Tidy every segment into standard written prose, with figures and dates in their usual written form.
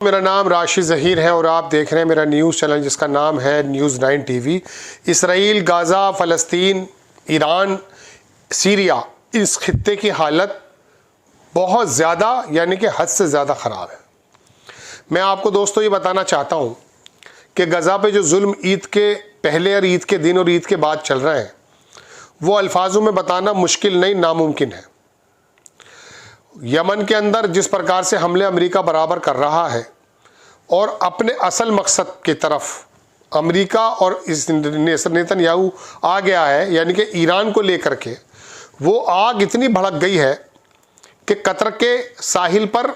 मेरा नाम राशिद ज़हीर है और आप देख रहे हैं मेरा न्यूज़ चैनल जिसका नाम है न्यूज़ 9 टीवी। इसराइल, गाज़ा, फ़लस्तीन, ईरान, सीरिया, इस खित्ते की हालत बहुत ज़्यादा यानी कि हद से ज़्यादा ख़राब है। मैं आपको दोस्तों ये बताना चाहता हूँ कि गज़ा पे जो जुल्म ईद के पहले और ईद के दिन और ईद के बाद चल रहे हैं वो अल्फाजों में बताना मुश्किल नहीं, नामुमकिन है। यमन के अंदर जिस प्रकार से हमले अमेरिका बराबर कर रहा है और अपने असल मकसद की तरफ अमेरिका और इस नेतन्याहू आ गया है, यानी कि ईरान को लेकर के वो आग इतनी भड़क गई है कि कतर के साहिल पर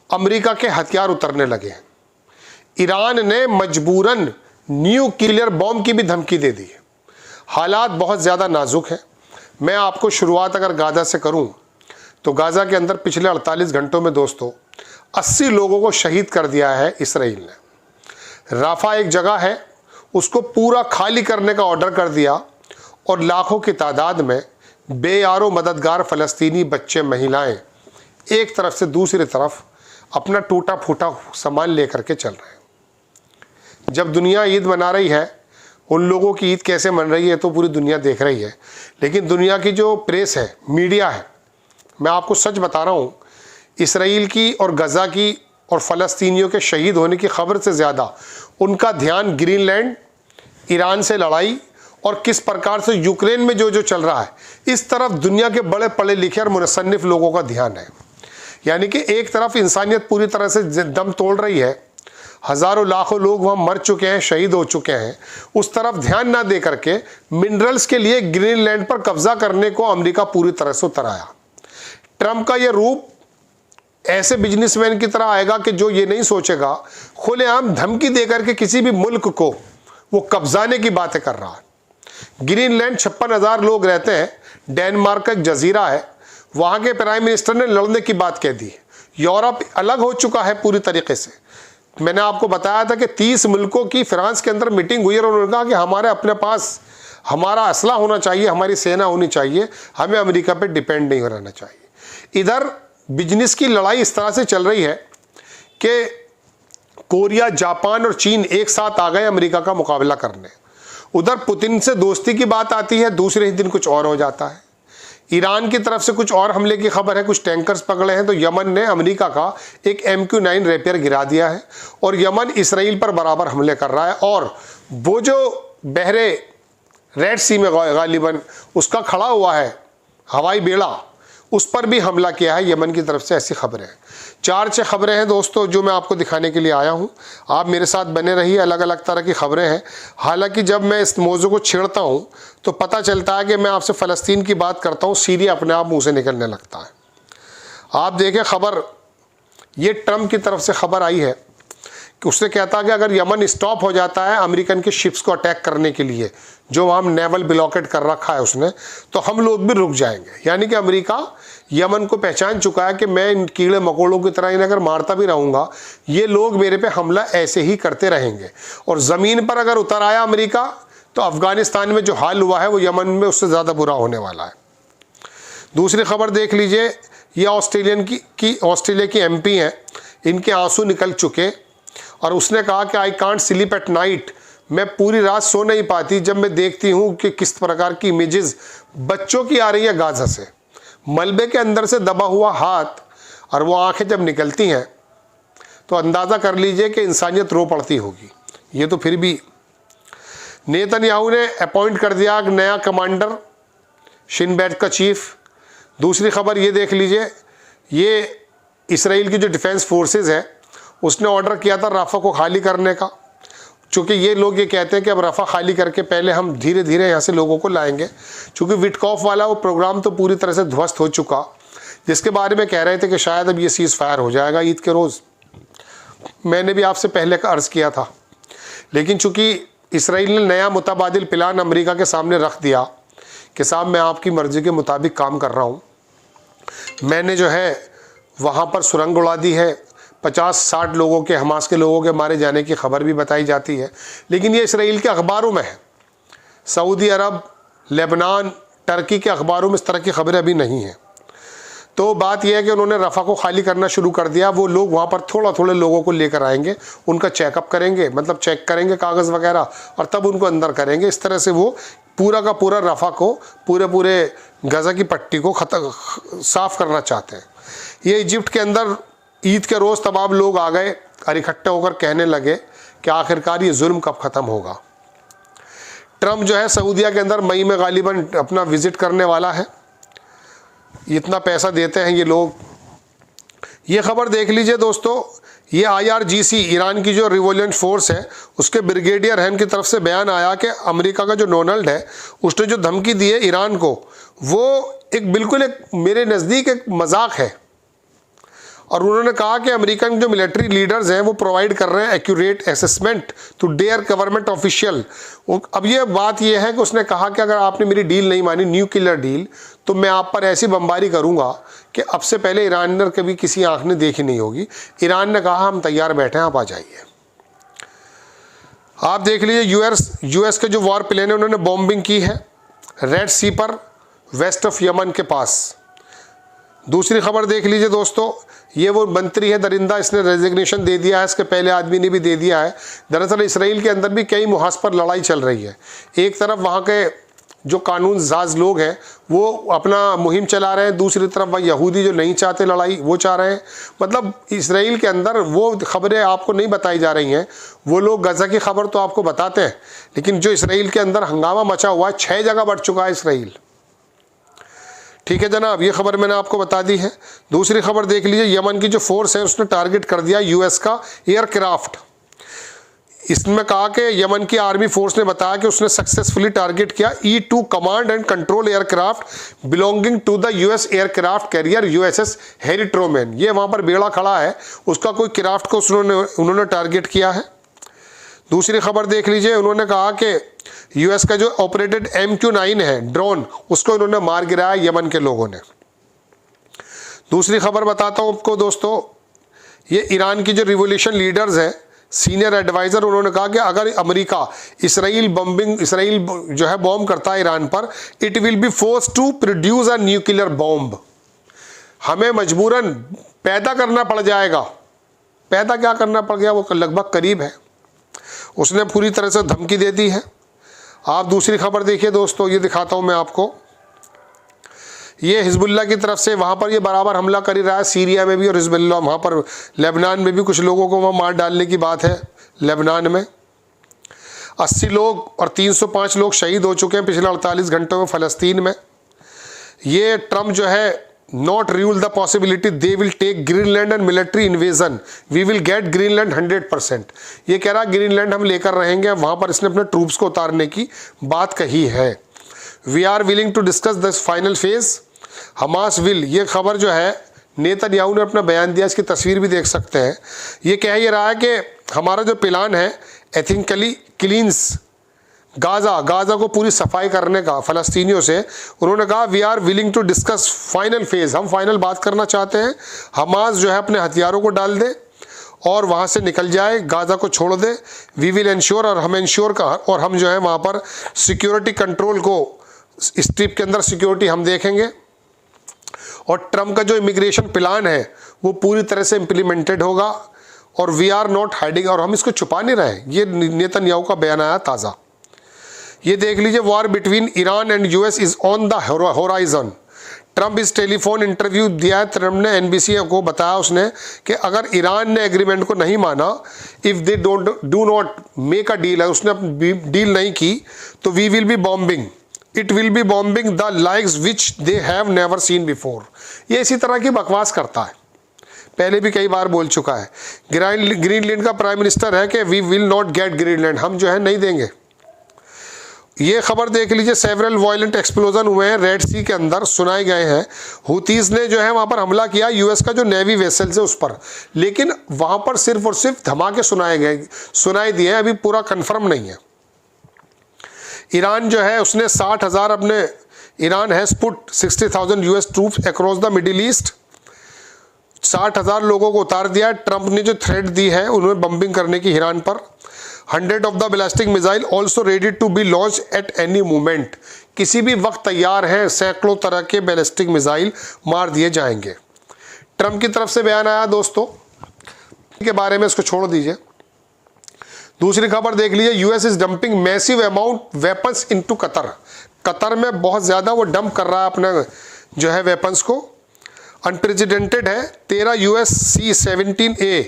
अमेरिका के हथियार उतरने लगे हैं। ईरान ने मजबूरन न्यूक्लियर बॉम्ब की भी धमकी दे दी है। हालात बहुत ज़्यादा नाजुक हैं। मैं आपको शुरुआत अगर गाज़ा से करूं तो गाज़ा के अंदर पिछले 48 घंटों में दोस्तों 80 लोगों को शहीद कर दिया है इसराइल ने। राफा एक जगह है, उसको पूरा खाली करने का ऑर्डर कर दिया और लाखों की तादाद में बेयारो मददगार फ़लस्तीनी बच्चे, महिलाएं एक तरफ से दूसरी तरफ अपना टूटा फूटा सामान लेकर के चल रहे हैं। जब दुनिया ईद मना रही है, उन लोगों की ईद कैसे मन रही है तो पूरी दुनिया देख रही है, लेकिन दुनिया की जो प्रेस है, मीडिया है, मैं आपको सच बता रहा हूँ, इसराइल की और गज़ा की और फ़लस्तीनियों के शहीद होने की खबर से ज़्यादा उनका ध्यान ग्रीनलैंड, ईरान से लड़ाई और किस प्रकार से यूक्रेन में जो चल रहा है, इस तरफ दुनिया के बड़े पढ़े लिखे और मुसन्निफ़ लोगों का ध्यान है। यानी कि एक तरफ इंसानियत पूरी तरह से दम तोड़ रही है, हज़ारों लाखों लोग वहाँ मर चुके हैं, शहीद हो चुके हैं, उस तरफ ध्यान ना दे करके मिनरल्स के लिए ग्रीनलैंड पर कब्जा करने को अमेरिका पूरी तरह से उतर आया। ट्रंप का ये रूप ऐसे बिजनेसमैन की तरह आएगा कि जो ये नहीं सोचेगा, खुलेआम धमकी देकर के किसी भी मुल्क को वो कब्जाने की बातें कर रहा है। ग्रीनलैंड 56,000 लोग रहते हैं, डेनमार्क का एक जजीरा है, वहाँ के प्राइम मिनिस्टर ने लड़ने की बात कह दी। यूरोप अलग हो चुका है पूरी तरीके से। मैंने आपको बताया था कि 30 मुल्कों की फ्रांस के अंदर मीटिंग हुई और उन्होंने कहा कि हमारे अपने पास हमारा असला होना चाहिए, हमारी सेना होनी चाहिए, हमें अमेरिका पे डिपेंड नहीं रहना चाहिए। इधर बिजनेस की लड़ाई इस तरह से चल रही है कि कोरिया, जापान और चीन एक साथ आ गए अमेरिका का मुकाबला करने। उधर पुतिन से दोस्ती की बात आती है, दूसरे ही दिन कुछ और हो जाता है। ईरान की तरफ से कुछ और हमले की खबर है, कुछ टैंकर्स पकड़े हैं, तो यमन ने अमेरिका का एक MQ-9 रैपियर गिरा दिया है और यमन इसराइल पर बराबर हमले कर रहा है। और वो जो बहरे रेड सी में गालिबन उसका खड़ा हुआ है हवाई बेड़ा, उस पर भी हमला किया है यमन की तरफ से, ऐसी खबरें हैं। 4-6 खबरें हैं दोस्तों जो मैं आपको दिखाने के लिए आया हूं। आप मेरे साथ बने रहिए, अलग अलग तरह की खबरें हैं। हालांकि जब मैं इस मौजू को छेड़ता हूं तो पता चलता है कि मैं आपसे फ़लस्तीन की बात करता हूं, सीरिया अपने आप मुंह से निकलने लगता है। आप देखें खबर, ये ट्रंप की तरफ से खबर आई है कि उसने कहता है कि अगर यमन स्टॉप हो जाता है अमेरिकन के शिप्स को अटैक करने के लिए, जो वहाँ नेवल ब्लॉकेट कर रखा है उसने, तो हम लोग भी रुक जाएंगे। यानी कि अमेरिका यमन को पहचान चुका है कि मैं इन कीड़े मकोड़ों की तरह इन्हें अगर मारता भी रहूँगा, ये लोग मेरे पे हमला ऐसे ही करते रहेंगे। और ज़मीन पर अगर उतर आया अमेरिका तो अफ़गानिस्तान में जो हाल हुआ है वो यमन में उससे ज़्यादा बुरा होने वाला है। दूसरी खबर देख लीजिए, ये ऑस्ट्रेलिया की MP हैं, इनके आंसू निकल चुके और उसने कहा कि I can't sleep at night, मैं पूरी रात सो नहीं पाती जब मैं देखती हूँ कि किस प्रकार की इमेजेस बच्चों की आ रही है गाज़ा से। मलबे के अंदर से दबा हुआ हाथ और वो आंखें जब निकलती हैं तो अंदाज़ा कर लीजिए कि इंसानियत रो पड़ती होगी। ये तो फिर भी नेतन्याहू ने अपॉइंट कर दिया नया कमांडर, शिन बेट का चीफ। दूसरी खबर ये देख लीजिए, ये इसराइल की जो डिफेंस फोर्सेस है उसने ऑर्डर किया था राफा को खाली करने का। चूँकि ये लोग ये कहते हैं कि अब रफ़ा खाली करके पहले हम धीरे धीरे यहाँ से लोगों को लाएंगे। चूँकि विटकॉफ वाला वो प्रोग्राम तो पूरी तरह से ध्वस्त हो चुका, जिसके बारे में कह रहे थे कि शायद अब ये सीज़ फायर हो जाएगा ईद के रोज़। मैंने भी आपसे पहले का अर्ज़ किया था, लेकिन चूँकि इसराइल ने नया मुतबादिल प्लान अमेरिका के सामने रख दिया कि साहब मैं आपकी मर्ज़ी के मुताबिक काम कर रहा हूँ, मैंने जो है वहाँ पर सुरंग उड़ा दी है, 50-60 लोगों के, हमास के लोगों के मारे जाने की खबर भी बताई जाती है, लेकिन ये इसराइल के अखबारों में है। सऊदी अरब, लेबनान, टर्की के अखबारों में इस तरह की खबरें अभी नहीं हैं। तो बात यह है कि उन्होंने रफ़ा को खाली करना शुरू कर दिया। वो लोग वहाँ पर थोड़ा थोड़े लोगों को लेकर आएंगे, उनका चेकअप करेंगे, मतलब चेक करेंगे कागज़ वगैरह, और तब उनको अंदर करेंगे। इस तरह से वो पूरा का पूरा रफ़ा को, पूरे गज़ा की पट्टी को साफ़ करना चाहते हैं। ये इजिप्ट के अंदर ईद के रोज़ तमाम लोग आ गए और इकट्ठे होकर कहने लगे कि आखिरकार ये जुल्म कब ख़त्म होगा। ट्रम्प जो है सऊदिया के अंदर मई में गालिबन अपना विज़िट करने वाला है। इतना पैसा देते हैं ये लोग। ये खबर देख लीजिए दोस्तों, ये IRGC ईरान की जो रिवोल्यूशन फोर्स है उसके ब्रिगेडियर हैं की तरफ से बयान आया कि अमेरिका का जो डोनाल्ड है उसने जो धमकी दी है ईरान को, वो बिल्कुल मेरे नज़दीक एक मजाक है। और उन्होंने कहा कि अमेरिकन जो मिलिट्री लीडर्स हैं वो प्रोवाइड कर रहे हैं accurate assessment to their government official. अब ये बात ये है कि उसने कहा कि अगर आपने मेरी डील नहीं मानी, न्यूक्लियर डील, तो मैं आप पर ऐसी बमबारी करूंगा कि अब से पहले ईरान ने कभी किसी आंख ने देखी नहीं होगी। ईरान ने कहा हम तैयार बैठे हैं, आप आ जाइए। आप देख लीजिए यूएस के जो वॉर प्लेन है उन्होंने बॉम्बिंग की है रेड सी पर, वेस्ट ऑफ यमन के पास। दूसरी खबर देख लीजिए दोस्तों, ये वो मंत्री है दरिंदा, इसने रेजिग्नेशन दे दिया है, इसके पहले आदमी ने भी दे दिया है। दरअसल इसराइल के अंदर भी कई मुहाज पर लड़ाई चल रही है। एक तरफ वहाँ के जो कानून साज लोग हैं वो अपना मुहिम चला रहे हैं, दूसरी तरफ वह यहूदी जो नहीं चाहते लड़ाई वो चाह रहे हैं। मतलब इसराइल के अंदर वो खबरें आपको नहीं बताई जा रही हैं। वो लोग गज़ा की खबर तो आपको बताते हैं, लेकिन जो इसराइल के अंदर हंगामा मचा हुआ है, 6 जगह बढ़ चुका है इसराइल। ठीक है जनाब, ये खबर मैंने आपको बता दी है। दूसरी खबर देख लीजिए, यमन की जो फोर्स है उसने टारगेट कर दिया यूएस का एयरक्राफ्ट। इसमें कहा कि यमन की आर्मी फोर्स ने बताया कि उसने सक्सेसफुली टारगेट किया E-2 command and control aircraft belonging to the US aircraft carrier USS Harry Truman. ये वहाँ पर बेड़ा खड़ा है, उसका कोई क्राफ्ट को उन्होंने टारगेट किया है। दूसरी खबर देख लीजिए, उन्होंने कहा कि यूएस का जो ऑपरेटेड MQ-9 है ड्रोन, उसको इन्होंने मार गिराया यमन के लोगों ने। दूसरी खबर बताता हूँ आपको दोस्तों, ये ईरान की जो रिवोल्यूशन लीडर्स हैं, सीनियर एडवाइज़र, उन्होंने कहा कि अगर अमेरिका इसराइल जो है बॉम्ब करता है ईरान पर, it will be force to produce a nuclear bomb. हमें मजबूरन पैदा करना पड़ जाएगा। पैदा क्या करना पड़ गया, वो लगभग करीब है। उसने पूरी तरह से धमकी दे दी है। आप दूसरी खबर देखिए दोस्तों, ये दिखाता हूँ मैं आपको। ये हिजबुल्लाह की तरफ से वहाँ पर ये बराबर हमला कर ही रहा है, सीरिया में भी और हिजबुल्लाह वहाँ पर लेबनान में भी कुछ लोगों को वहाँ मार डालने की बात है। लेबनान में 80 लोग और 305 लोग शहीद हो चुके हैं पिछले 48 घंटों में फ़लस्तीन में। ये ट्रम्प जो है not rule the possibility they will take Greenland and military invasion, we will get Greenland 100%। ये कह रहा ग्रीनलैंड हम लेकर रहेंगे, वहाँ पर इसने अपने ट्रूप्स को उतारने की बात कही है। We are willing to discuss this final phase, Hamas will. ये खबर जो है नेतन्याहू ने अपना बयान दिया, इसकी तस्वीर भी देख सकते हैं। ये कह ये रहा है कि हमारा जो प्लान है एथिकली क्लींस गाज़ा को पूरी सफाई करने का फ़लस्तीनियों से। उन्होंने कहा we are willing to discuss final phase, हम फाइनल बात करना चाहते हैं। हमास जो है अपने हथियारों को डाल दे और वहाँ से निकल जाए, गाज़ा को छोड़ दे। वी विल इंश्योर, और हम इंश्योर का, और हम जो है वहाँ पर सिक्योरिटी कंट्रोल को, स्ट्रिप के अंदर सिक्योरिटी हम देखेंगे। और ट्रम्प का जो इमिग्रेशन प्लान है वो पूरी तरह से इम्प्लीमेंटेड होगा। और वी आर नॉट हाइडिंग, और हम इसको छुपा नहीं रहे। ये नेतन्याहू का बयान आया ताज़ा। ये देख लीजिए, war between Iran and US is on the horizon. Trump इस टेलीफोन इंटरव्यू दिया है, ट्रम्प ने NBC को बताया उसने कि अगर ईरान ने एग्रीमेंट को नहीं माना, if they do not make a deal, उसने डील नहीं की, तो we will be bombing, it will be bombing the likes which they have never seen before. ये इसी तरह की बकवास करता है, पहले भी कई बार बोल चुका है। ग्रीनलैंड का प्राइम मिनिस्टर है कि we will not get Greenland, हम जो है नहीं देंगे। ये खबर देख लीजिए, सेवरल वायलेंट एक्सप्लोजन हुए हैं रेड सी के अंदर, सुनाए गए हैं। हुतीज ने जो है वहाँ पर हमला किया यूएस का जो नेवी वेसल्स है उस पर, लेकिन वहाँ पर सिर्फ और सिर्फ धमाके सुनाई दिए हैं, अभी पूरा कंफर्म नहीं है। ईरान जो है उसने 60,000 अपने, Iran has put 60,000 US troops across the middle east. 60,000 लोगों को उतार दिया है। ट्रंप ने जो थ्रेट दी है उन्होंने बम्बिंग करने की ईरान पर। 100 of the ballistic missile also ready to be launch at any moment. किसी भी वक्त तैयार हैं, सैकड़ों तरह के बैलिस्टिक मिसाइल मार दिए जाएंगे। ट्रंप की तरफ से बयान आया दोस्तों के बारे में, इसको छोड़ दीजिए। दूसरी खबर देख लीजिए, US is dumping massive amount weapons into Qatar. Qatar में बहुत ज़्यादा वो डंप कर रहा है अपने जो है वेपन्स को। अनप्रेसिडेंटेड है। 13 US C-17A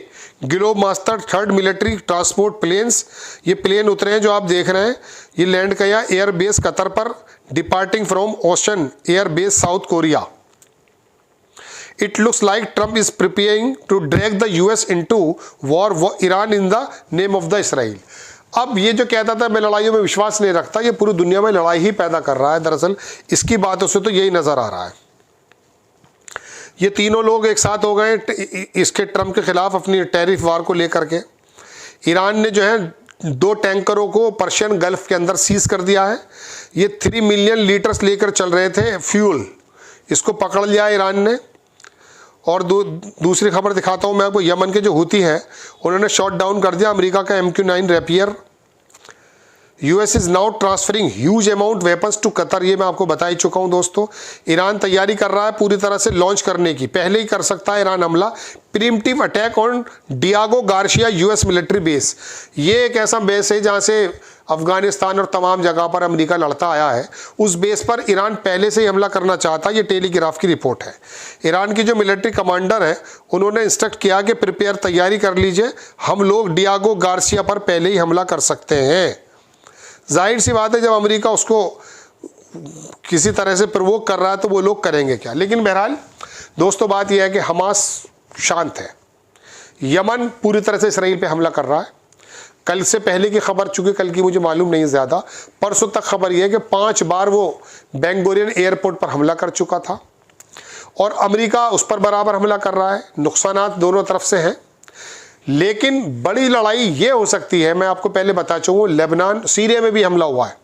Globemaster 3rd military transport planes, ये प्लेन उतरे हैं जो आप देख रहे हैं। ये लैंड किया एयर बेस कतर पर, departing from ocean air base south Korea. It looks like Trump is preparing to drag the US into war Iran in the name of the Israel। अब ये जो कहता था मैं लड़ाइयों में विश्वास नहीं रखता, ये पूरी दुनिया में लड़ाई ही पैदा कर रहा है। दरअसल इसकी बातों से तो यही नजर आ रहा है। ये तीनों लोग एक साथ हो गए इसके ट्रंप के खिलाफ अपनी टैरिफ वार को लेकर के। ईरान ने जो है 2 टैंकरों को पर्शियन गल्फ के अंदर सीज कर दिया है। ये 3 मिलियन लीटर्स लेकर चल रहे थे फ्यूल, इसको पकड़ लिया ईरान ने। और दूसरी खबर दिखाता हूँ मैं आपको, यमन के जो हुती हैं उन्होंने शॉट डाउन कर दिया अमेरिका का MQ-9 Reaper. US is now transferring huge amount weapons to Qatar, ये मैं आपको बता ही चुका हूँ दोस्तों। ईरान तैयारी कर रहा है पूरी तरह से लॉन्च करने की, पहले ही कर सकता है ईरान हमला। Preemptive attack on Diego Garcia US military base, ये एक ऐसा बेस है जहाँ से अफगानिस्तान और तमाम जगह पर अमेरिका लड़ता आया है। उस बेस पर ईरान पहले से ही हमला करना चाहता, ये टेलीग्राफ की रिपोर्ट है। ईरान की जो मिलिट्री कमांडर है उन्होंने इंस्ट्रक्ट किया कि प्रिपेयर तैयारी कर लीजिए, हम लोग डियागो गार्सिया पर पहले ही हमला कर सकते हैं। जाहिर सी बात है जब अमेरिका उसको किसी तरह से प्रवोक कर रहा है तो वो लोग करेंगे क्या। लेकिन बहरहाल दोस्तों बात यह है कि हमास शांत है, यमन पूरी तरह से इसराइल पे हमला कर रहा है। कल से पहले की खबर, चूंकि कल की मुझे मालूम नहीं ज़्यादा, परसों तक खबर यह है कि 5 बार वो बेंगोरियन एयरपोर्ट पर हमला कर चुका था और अमेरिका उस पर बराबर हमला कर रहा है। नुकसानात दोनों तरफ से हैं, लेकिन बड़ी लड़ाई ये हो सकती है, मैं आपको पहले बता चुका, लेबनान सीरिया में भी हमला हुआ है।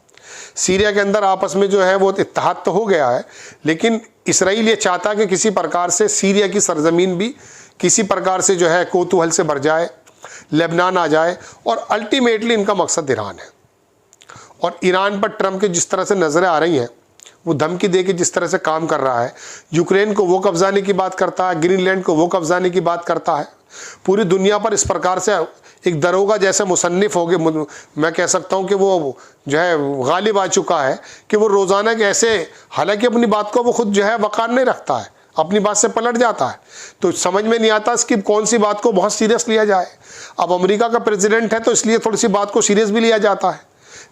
सीरिया के अंदर आपस में जो है वो इत्तेहाद तो हो गया है, लेकिन इसराइल ये चाहता कि किसी प्रकार से सीरिया की सरजमीन भी किसी प्रकार से जो है कोतूहल से भर जाए, लेबनान आ जाए, और अल्टीमेटली इनका मकसद ईरान है। और ईरान पर ट्रंप के जिस तरह से नज़रें आ रही हैं, वो धमकी दे के जिस तरह से काम कर रहा है, यूक्रेन को वो कब्जाने की बात करता है, ग्रीनलैंड को वो कब्जाने की बात करता है, पूरी दुनिया पर इस प्रकार से एक दरोगा जैसे मुसन्निफ हो गए, मैं कह सकता हूँ कि वो जो है गालिब आ चुका है कि वो रोज़ाना के ऐसे, हालांकि अपनी बात को वो खुद जो है वक़ार नहीं रखता है, अपनी बात से पलट जाता है, तो समझ में नहीं आता इसकी कौन सी बात को बहुत सीरियस लिया जाए। अब अमेरिका का प्रेसिडेंट है तो इसलिए थोड़ी सी बात को सीरियस भी लिया जाता है,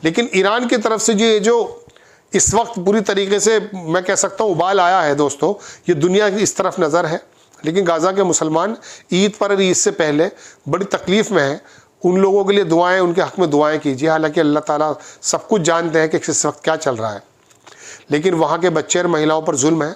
लेकिन ईरान की तरफ से जो इस वक्त पूरी तरीके से मैं कह सकता हूँ उबाल आया है दोस्तों, ये दुनिया की इस तरफ नज़र है। लेकिन गाज़ा के मुसलमान ईद पर और ईद से पहले बड़ी तकलीफ़ में हैं, उन लोगों के लिए दुआएं, उनके हक़ में दुआएं कीजिए। हालांकि अल्लाह ताला सब कुछ जानते हैं कि इस वक्त क्या चल रहा है, लेकिन वहाँ के बच्चे और महिलाओं पर जुल्म है।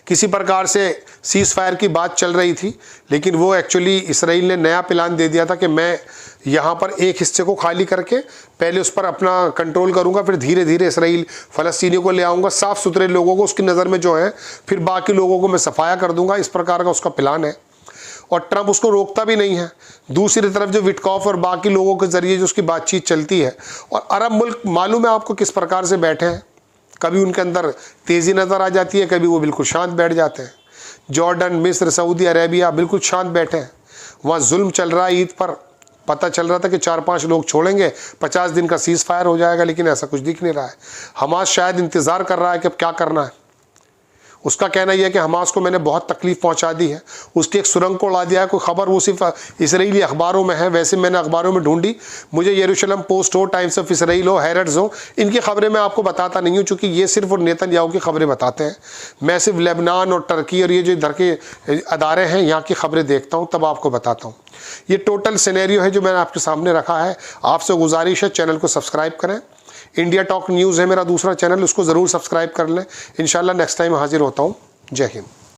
किसी प्रकार से सीज़ फायर की बात चल रही थी, लेकिन वो एक्चुअली इसराइल ने नया प्लान दे दिया था कि मैं यहाँ पर एक हिस्से को खाली करके पहले उस पर अपना कंट्रोल करूँगा, फिर धीरे धीरे इसराइल फ़लस्तीनियों को ले आऊँगा, साफ़ सुथरे लोगों को उसकी नज़र में जो है, फिर बाकी लोगों को मैं सफाया कर दूँगा। इस प्रकार का उसका प्लान है और ट्रंप उसको रोकता भी नहीं है। दूसरी तरफ जो विटकॉफ और बाकी लोगों के ज़रिए जो उसकी बातचीत चलती है, और अरब मुल्क मालूम है आपको किस प्रकार से बैठे हैं, कभी उनके अंदर तेज़ी नज़र आ जाती है, कभी वो बिल्कुल शांत बैठ जाते हैं। जॉर्डन, मिस्र, सऊदी अरेबिया बिल्कुल शांत बैठे हैं, वहाँ जुल्म चल रहा है। ईद पर पता चल रहा था कि 4-5 लोग छोड़ेंगे, 50 दिन का सीज़ फायर हो जाएगा, लेकिन ऐसा कुछ दिख नहीं रहा है। हमास शायद इंतज़ार कर रहा है कि अब क्या करना है। उसका कहना यह है कि हमास को मैंने बहुत तकलीफ़ पहुंचा दी है, उसकी एक सुरंग को उड़ा दिया है। कोई ख़बर वो सिर्फ इसराइली अखबारों में है, वैसे मैंने अखबारों में ढूंढी, मुझे यरूशलेम पोस्ट हो, टाइम्स ऑफ इसराइल हो, हैरड्स हो, इनकी खबरें मैं आपको बताता नहीं हूँ, चूँकि ये सिर्फ और नेतन्याहू की खबरें बताते हैं। मैं सिर्फ लेबनान और टर्की और ये जो इधर के अदारे हैं यहाँ की खबरें देखता हूँ, तब आपको बताता हूँ। ये टोटल सिनेरियो है जो मैंने आपके सामने रखा है। आपसे गुजारिश है चैनल को सब्सक्राइब करें। इंडिया टॉक न्यूज़ है मेरा दूसरा चैनल, उसको ज़रूर सब्सक्राइब कर लें। इंशाल्लाह नेक्स्ट टाइम हाजिर होता हूँ। जय हिंद।